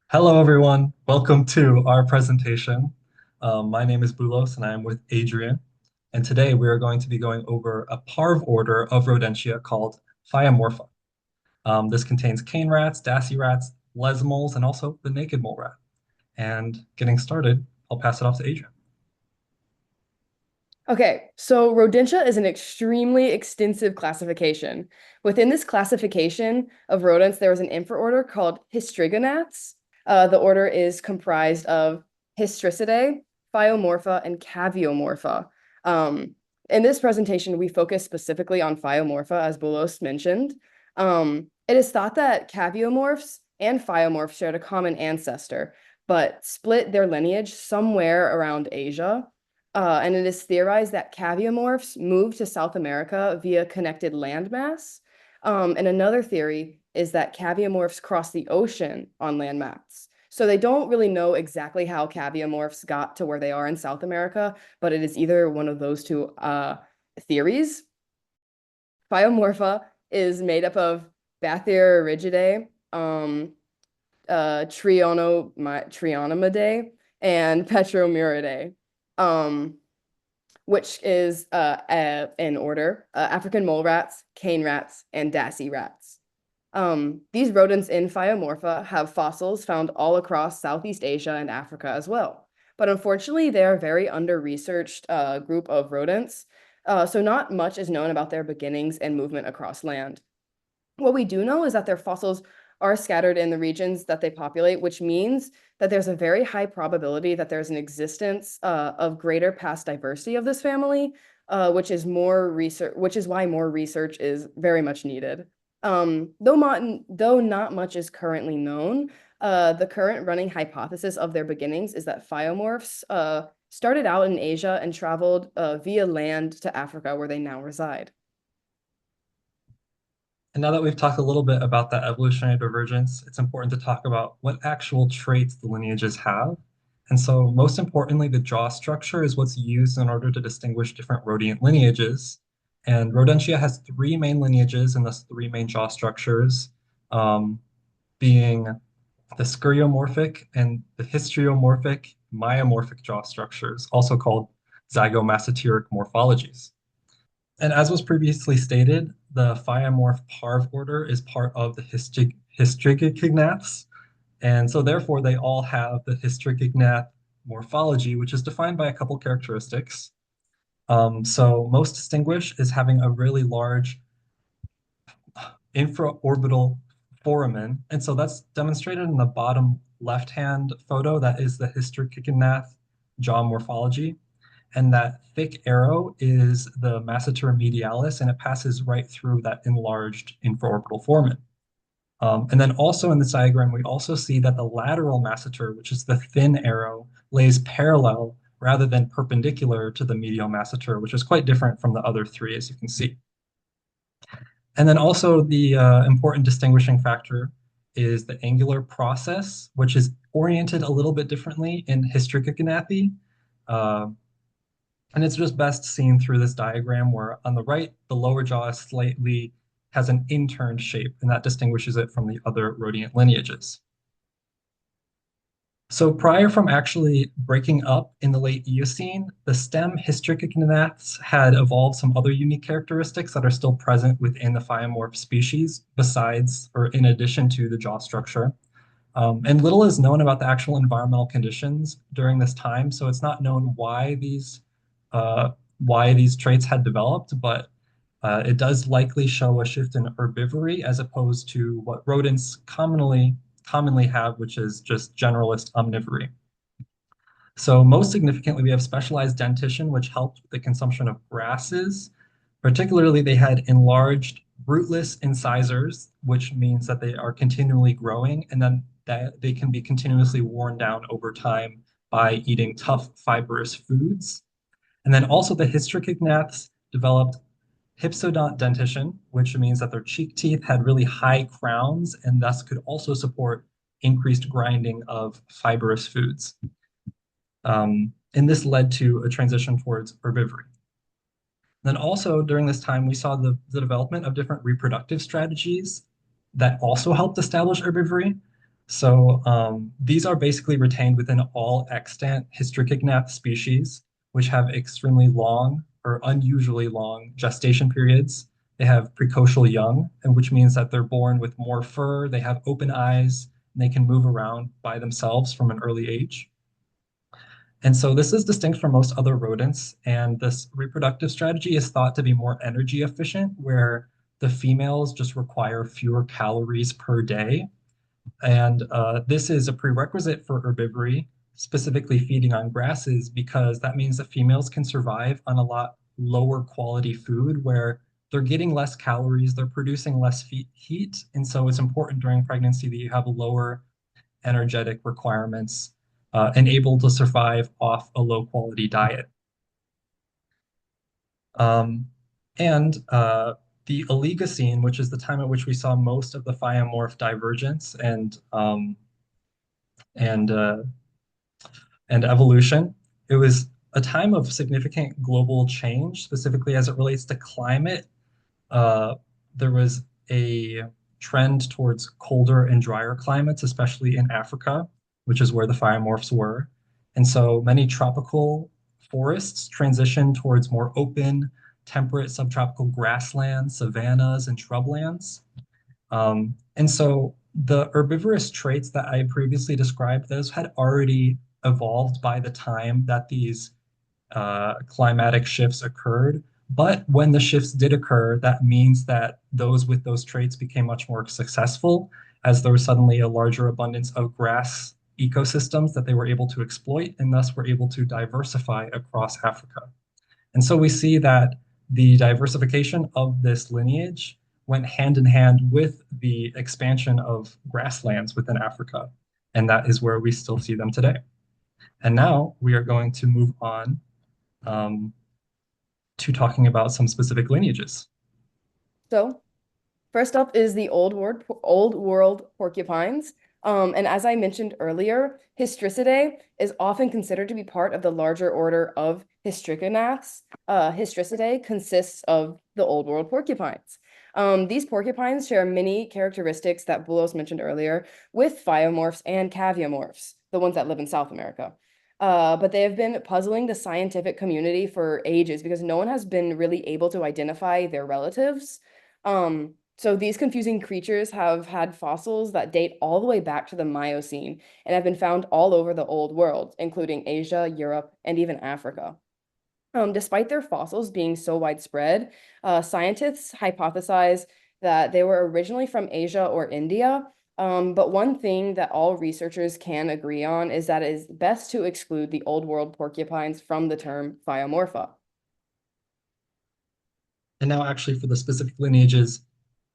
Hello, everyone. Welcome to our presentation. My name is Bulos, and I am with Adrian. And today we are going to be going over a parv order of rodentia called Phiomorpha. This contains cane rats, dassy rats, lesmoles, and also the naked mole rat. And getting started, I'll pass it off to Adrian. Okay, so rodentia is an extremely extensive classification. Within this classification of rodents, there is an infraorder called Hystrigonats. The order is comprised of Hystricidae, Phiomorpha, and Caviomorpha. In this presentation, we focus specifically on Phiomorpha, as Bulos mentioned. It is thought that caviomorphs and phyomorphs shared a common ancestor, but split their lineage somewhere around Asia. And it is theorized that caviomorphs moved to South America via connected landmass. And another theory is that caviomorphs crossed the ocean on landmass. So they don't really know exactly how caviomorphs got to where they are in South America, but it is either one of those two theories. Phiomorpha is made up of Bathyerigidae, Trionomidae, and Petromuridae. Um, which is in order African mole rats, cane rats, and dassy rats. These rodents in Phiomorpha have fossils found all across Southeast Asia and Africa as well. But unfortunately, they are a very under-researched group of rodents, so not much is known about their beginnings and movement across land. What we do know is that their fossils are scattered in the regions that they populate, which means that there's a very high probability that there's an existence of greater past diversity of this family, which is why more research is very much needed. Though not much is currently known, the current running hypothesis of their beginnings is that phyomorphs started out in Asia and traveled via land to Africa, where they now reside. And now that we've talked a little bit about that evolutionary divergence, it's important to talk about what actual traits the lineages have. And so, most importantly, the jaw structure is what's used in order to distinguish different rodent lineages. And rodentia has three main lineages and thus three main jaw structures, um, being the scuriomorphic and the histriomorphic myomorphic jaw structures, also called zygomaceteric morphologies. And as was previously stated, the Phiomorph parv order is part of the Hystrigognaths, and so therefore they all have the Hystrigognath morphology, which is defined by a couple characteristics. So most distinguished is having a really large infraorbital foramen, and so that's demonstrated in the bottom left-hand photo. That is the Hystrigognath jaw morphology. And that thick arrow is the masseter medialis, and it passes right through that enlarged infraorbital foramen. And then also in this diagram, we also see that the lateral masseter, which is the thin arrow, lays parallel rather than perpendicular to the medial masseter, which is quite different from the other three, as you can see. And then also the important distinguishing factor is the angular process, which is oriented a little bit differently in Hystrigognathi. Uh, and it's just best seen through this diagram where on the right, the lower jaw is slightly has an interned shape, and that distinguishes it from the other rodent lineages. So prior from actually breaking up in the late Eocene, the stem Hystrigognaths had evolved some other unique characteristics that are still present within the Phiomorph species, besides or in addition to the jaw structure. And little is known about the actual environmental conditions during this time, so it's not known uh, why these traits had developed, but it does likely show a shift in herbivory as opposed to what rodents commonly have, which is just generalist omnivory. So most significantly, we have specialized dentition, which helped with the consumption of grasses. Particularly, they had enlarged rootless incisors, which means that they are continually growing, and then that they can be continuously worn down over time by eating tough, fibrous foods. And then also the Hystrigognaths developed hypsodont dentition, which means that their cheek teeth had really high crowns and thus could also support increased grinding of fibrous foods. And this led to a transition towards herbivory. Then also during this time, we saw the development of different reproductive strategies that also helped establish herbivory. These are basically retained within all extant Hystricognath species, which have extremely long or unusually long gestation periods. They have precocial young, and which means that they're born with more fur, they have open eyes, and they can move around by themselves from an early age. And so this is distinct from most other rodents, and this reproductive strategy is thought to be more energy efficient, where the females just require fewer calories per day, and this is a prerequisite for herbivory, specifically feeding on grasses, because that means that females can survive on a lot lower quality food where they're getting less calories, they're producing less heat. And so it's important during pregnancy that you have lower energetic requirements and able to survive off a low quality diet. Um, and the Oligocene, which is the time at which we saw most of the Phiomorph divergence and uh, and evolution. It was a time of significant global change, specifically as it relates to climate. Uh, there was a trend towards colder and drier climates, especially in Africa, which is where the Phiomorphs were. And so many tropical forests transitioned towards more open, temperate subtropical grasslands, savannas, and shrublands. And so the herbivorous traits that I previously described, those had already evolved by the time that these climatic shifts occurred. But when the shifts did occur, that means that those with those traits became much more successful as there was suddenly a larger abundance of grass ecosystems that they were able to exploit and thus were able to diversify across Africa. And so we see that the diversification of this lineage went hand in hand with the expansion of grasslands within Africa. And that is where we still see them today. And now we are going to move on um, to talking about some specific lineages. So, first up is the old world porcupines. And as I mentioned earlier, Hystricidae is often considered to be part of the larger order of Hystricognaths. Hystricidae consists of the old world porcupines. These porcupines share many characteristics that Bulos mentioned earlier with phyomorphs and caviomorphs, the ones that live in South America. But they have been puzzling the scientific community for ages because no one has been really able to identify their relatives. So these confusing creatures have had fossils that date all the way back to the Miocene and have been found all over the Old World, including Asia, Europe, and even Africa. Despite their fossils being so widespread, scientists hypothesize that they were originally from Asia or India. But one thing that all researchers can agree on is that it is best to exclude the Old World porcupines from the term Phiomorpha. And now, actually, for the specific lineages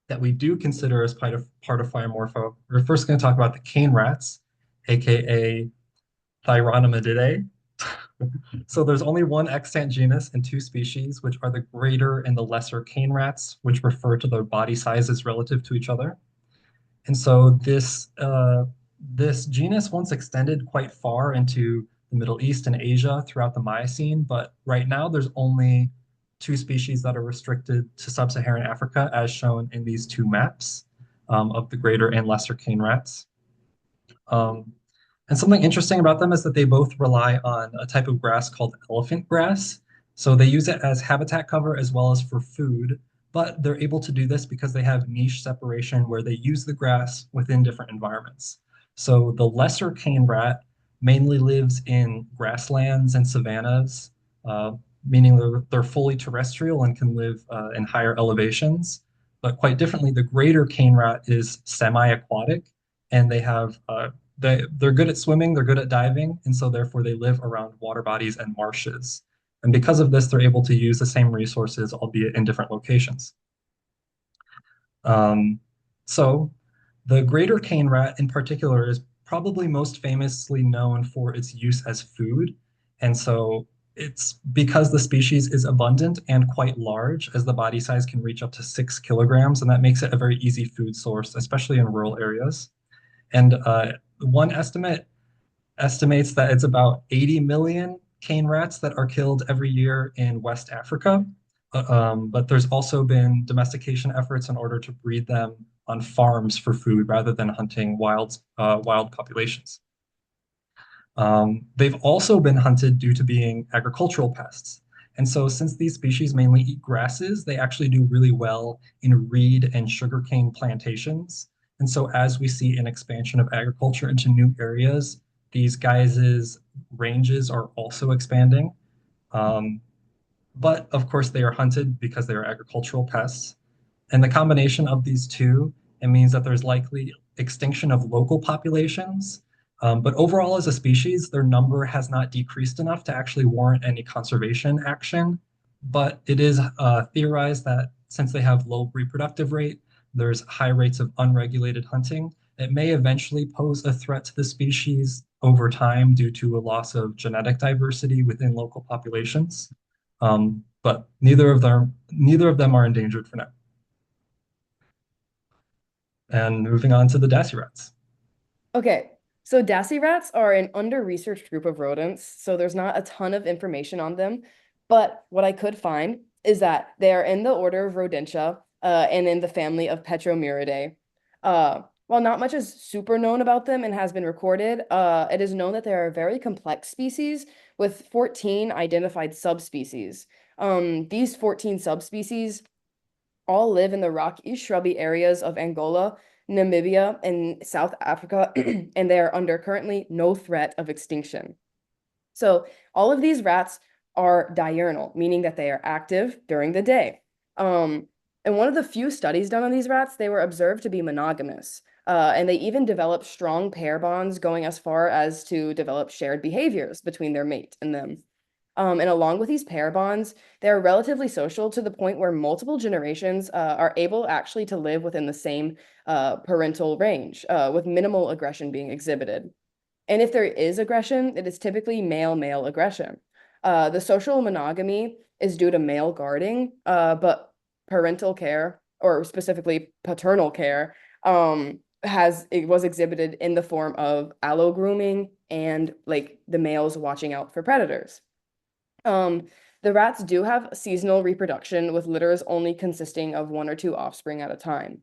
that we do consider as part of Phiomorpha, we're first going to talk about the cane rats, aka Thyronomyidae. So there's only one extant genus and two species, which are the greater and the lesser cane rats, which refer to their body sizes relative to each other. And so this genus once extended quite far into the Middle East and Asia throughout the Miocene, but right now there's only two species that are restricted to sub-Saharan Africa, as shown in these two maps of the greater and lesser cane rats. Um, and something interesting about them is that they both rely on a type of grass called elephant grass. So they use it as habitat cover as well as for food, but they're able to do this because they have niche separation where they use the grass within different environments. So the lesser cane rat mainly lives in grasslands and savannas, uh, meaning they're fully terrestrial and can live in higher elevations. But quite differently, the greater cane rat is semi-aquatic, and they're good at swimming, they're good at diving, and so therefore they live around water bodies and marshes. And because of this, they're able to use the same resources, albeit in different locations. Um, so the greater cane rat in particular is probably most famously known for its use as food. And so it's because the species is abundant and quite large, as the body size can reach up to 6 kilograms, and that makes it a very easy food source, especially in rural areas. And one estimate estimates that it's about 80 million cane rats that are killed every year in West Africa. But there's also been domestication efforts in order to breed them on farms for food rather than hunting wild populations. They've also been hunted due to being agricultural pests. And so, since these species mainly eat grasses, they actually do really well in reed and sugarcane plantations. And so, as we see an expansion of agriculture into new areas, these guys' ranges are also expanding. Um, but of course, they are hunted because they are agricultural pests. And the combination of these two, it means that there's likely extinction of local populations. But overall, as a species, their number has not decreased enough to actually warrant any conservation action. But it is theorized that since they have low reproductive rate, there's high rates of unregulated hunting. It may eventually pose a threat to the species over time due to a loss of genetic diversity within local populations. But neither of them are endangered for now. And moving on to the dassy rats. Okay, so dassy rats are an under-researched group of rodents, so there's not a ton of information on them. But what I could find is that they are in the order of rodentia and in the family of Petromyridae. While not much is super known about them and has been recorded, it is known that they are a very complex species with 14 identified subspecies. These 14 subspecies all live in the rocky, shrubby areas of Angola, Namibia, and South Africa, and they are under currently no threat of extinction. So all of these rats are diurnal, meaning that they are active during the day. And one of the few studies done on these rats, they were observed to be monogamous. And they even developed strong pair bonds, going as far as to develop shared behaviors between their mate and them. And along with these pair bonds, they're relatively social to the point where multiple generations are able actually to live within the same parental range, with minimal aggression being exhibited. And if there is aggression, it is typically male-male aggression. The social monogamy is due to male guarding, but parental care, or specifically paternal care, it was exhibited in the form of allo grooming and like the males watching out for predators. Um, the rats do have seasonal reproduction with litters only consisting of one or two offspring at a time.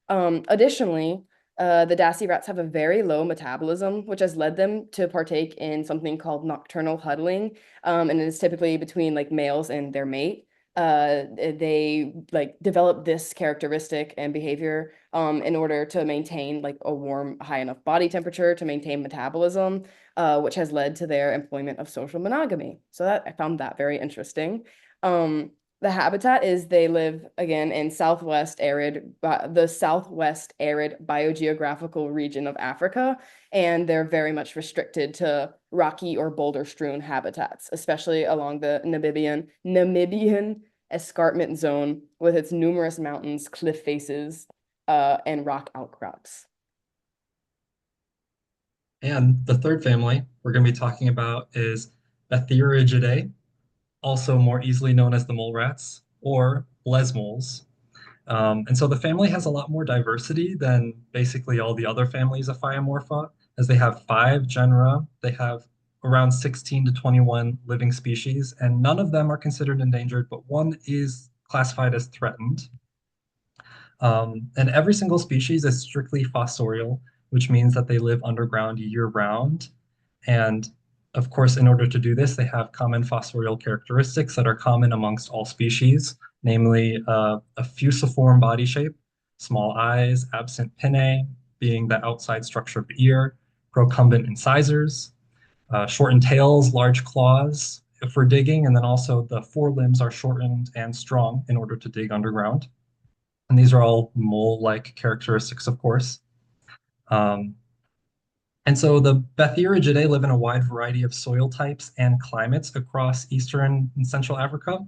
Additionally, the dassy rats have a very low metabolism, which has led them to partake in something called nocturnal huddling, and it is typically between like males and their mate. They like develop this characteristic and behavior in order to maintain like a warm, high enough body temperature to maintain metabolism, which has led to their employment of social monogamy. So that I found that very interesting. The habitat is they live again in the southwest arid biogeographical region of Africa, and they're very much restricted to rocky or boulder-strewn habitats, especially along the Namibian escarpment zone with its numerous mountains, cliff faces, and rock outcrops. And the third family we're going to be talking about is Bathyricidae, also more easily known as the mole rats or lesmoles. And so the family has a lot more diversity than basically all the other families of Phiomorpha, as they have 5 genera. They have around 16 to 21 living species, and none of them are considered endangered, but one is classified as threatened. And every single species is strictly fossorial, which means that they live underground year round. And of course, in order to do this, they have common fossorial characteristics that are common amongst all species, namely a fusiform body shape, small eyes, absent pinnae, being the outside structure of the ear, procumbent incisors, shortened tails, large claws for digging, and then also the forelimbs are shortened and strong in order to dig underground. And these are all mole-like characteristics, of course. Um, and so the Bathyricidae live in a wide variety of soil types and climates across Eastern and Central Africa.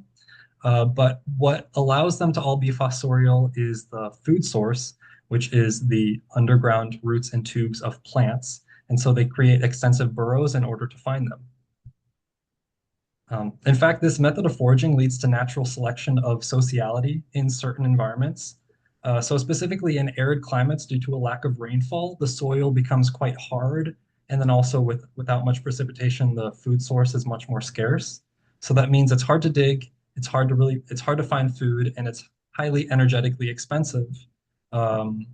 But what allows them to all be fossorial is the food source, which is the underground roots and tubes of plants. And so they create extensive burrows in order to find them. In fact, this method of foraging leads to natural selection of sociality in certain environments. So specifically in arid climates, due to a lack of rainfall, the soil becomes quite hard. And then also without much precipitation, the food source is much more scarce. So that means it's hard to dig, it's hard to find food, and it's highly energetically expensive. Um,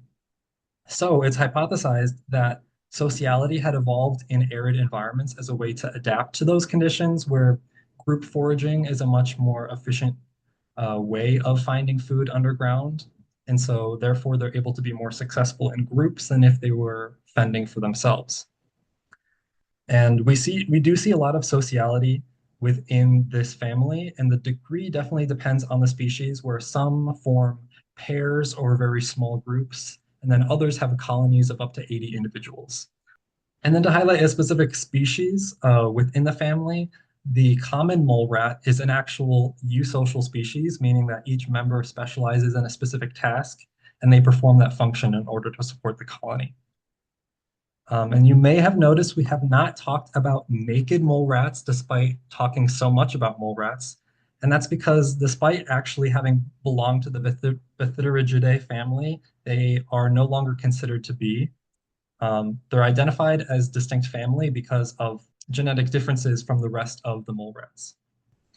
so it's hypothesized that sociality had evolved in arid environments as a way to adapt to those conditions where group foraging is a much more efficient way of finding food underground. And so therefore they're able to be more successful in groups than if they were fending for themselves. And we do see a lot of sociality within this family, and the degree definitely depends on the species, where some form pairs or very small groups, and then others have colonies of up to 80 individuals. And then to highlight a specific species within the family, the common mole rat is an actual eusocial species, meaning that each member specializes in a specific task and they perform that function in order to support the colony. And you may have noticed we have not talked about naked mole rats despite talking so much about mole rats. And that's because despite actually having belonged to the Bithydirigidae family, they are no longer considered to be. They're identified as distinct family because of genetic differences from the rest of the mole rats.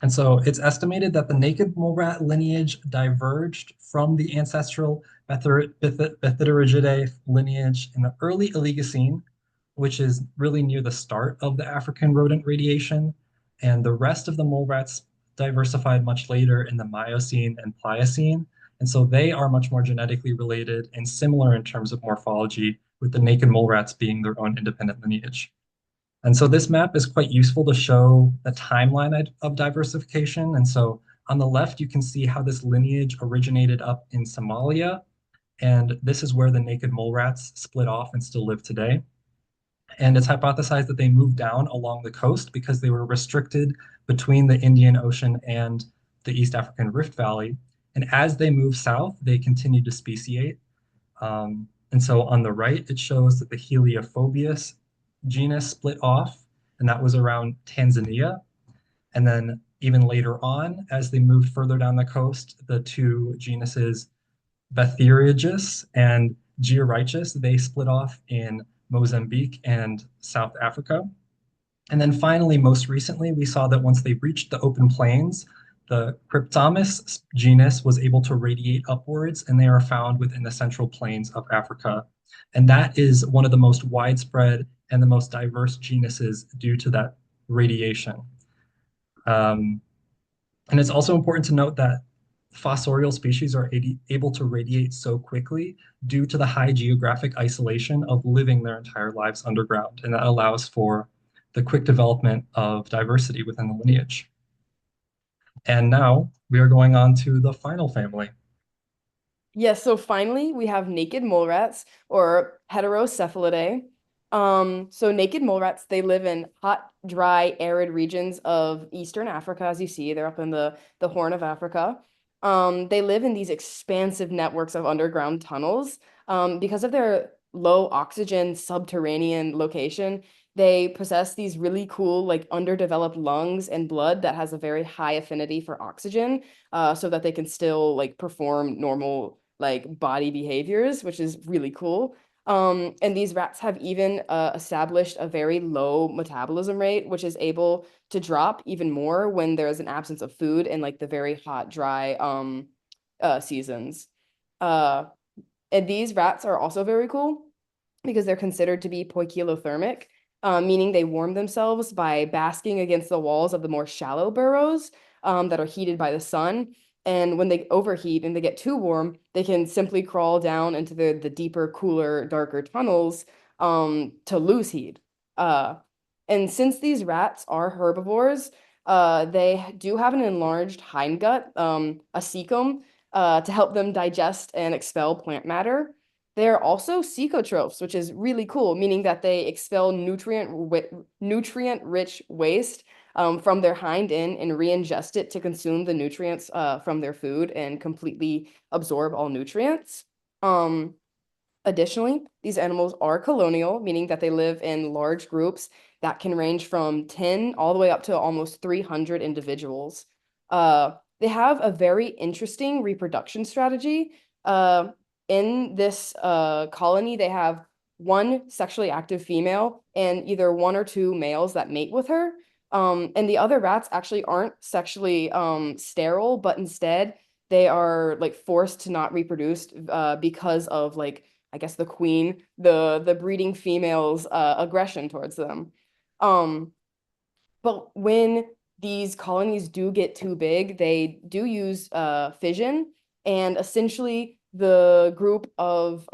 And so it's estimated that the naked mole rat lineage diverged from the ancestral Bithydirigidae lineage in the early Oligocene, which is really near the start of the African rodent radiation. And the rest of the mole rats diversified much later in the Miocene and Pliocene. And so they are much more genetically related and similar in terms of morphology, with the naked mole rats being their own independent lineage. And so this map is quite useful to show the timeline of diversification. And so on the left, you can see how this lineage originated up in Somalia. And this is where the naked mole rats split off and still live today. And it's hypothesized that they moved down along the coast because they were restricted between the Indian Ocean and the East African Rift Valley. And as they moved south, they continued to speciate. And so on the right, it shows that the Heliophobius genus split off, and that was around Tanzania. And then even later on, as they moved further down the coast, the two genuses Bathyragus and Georichus, they split off in Mozambique and South Africa. And then finally, most recently, we saw that once they reached the open plains, the Cryptomus genus was able to radiate upwards, and they are found within the central plains of Africa. And that is one of the most widespread and the most diverse genuses due to that radiation. Um, and it's also important to note that fossorial species are able to radiate so quickly due to the high geographic isolation of living their entire lives underground. And that allows for the quick development of diversity within the lineage. And now we are going on to the final family. Yes, so finally we have naked mole rats or heterocephalidae. So naked mole rats, they live in hot, dry, arid regions of Eastern Africa, as you see, they're up in the Horn of Africa. They live in these expansive networks of underground tunnels. Because of their low oxygen subterranean location, they possess these really cool, like underdeveloped lungs and blood that has a very high affinity for oxygen, so that they can still like perform normal like body behaviors, which is really cool. And these rats have even established a very low metabolism rate, which is able to drop even more when there's an absence of food in like the very hot, dry seasons. Uh, and these rats are also very cool because they're considered to be poikilothermic, meaning they warm themselves by basking against the walls of the more shallow burrows that are heated by the sun. And when they overheat and they get too warm, they can simply crawl down into the deeper, cooler, darker tunnels to lose heat. Uh, and since these rats are herbivores, they do have an enlarged hindgut, a cecum, to help them digest and expel plant matter. They're also cecotrophs, which is really cool, meaning that they expel nutrient-rich waste from their hind end and re-ingest it to consume the nutrients from their food and completely absorb all nutrients. Um, Additionally, these animals are colonial, meaning that they live in large groups that can range from 10 all the way up to almost 300 individuals. They have a very interesting reproduction strategy. In this colony, they have one sexually active female and either one or two males that mate with her. And the other rats actually aren't sexually sterile, but instead they are like forced to not reproduce because of like I guess the queen, the breeding female's aggression towards them. Um, but when these colonies do get too big, they do use fission, and essentially the group of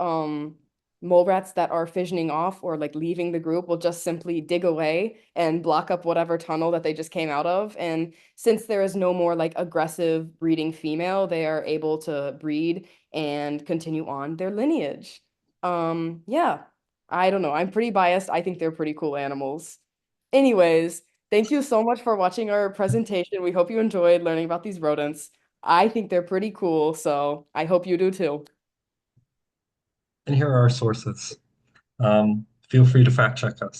mole rats that are fissioning off or like leaving the group will just simply dig away and block up whatever tunnel that they just came out of. And since there is no more like aggressive breeding female, they are able to breed and continue on their lineage. Yeah, I don't know. I'm pretty biased. I think they're pretty cool animals. Anyways, thank you so much for watching our presentation. We hope you enjoyed learning about these rodents. I think they're pretty cool, so I hope you do too. And here are our sources. Feel free to fact check us.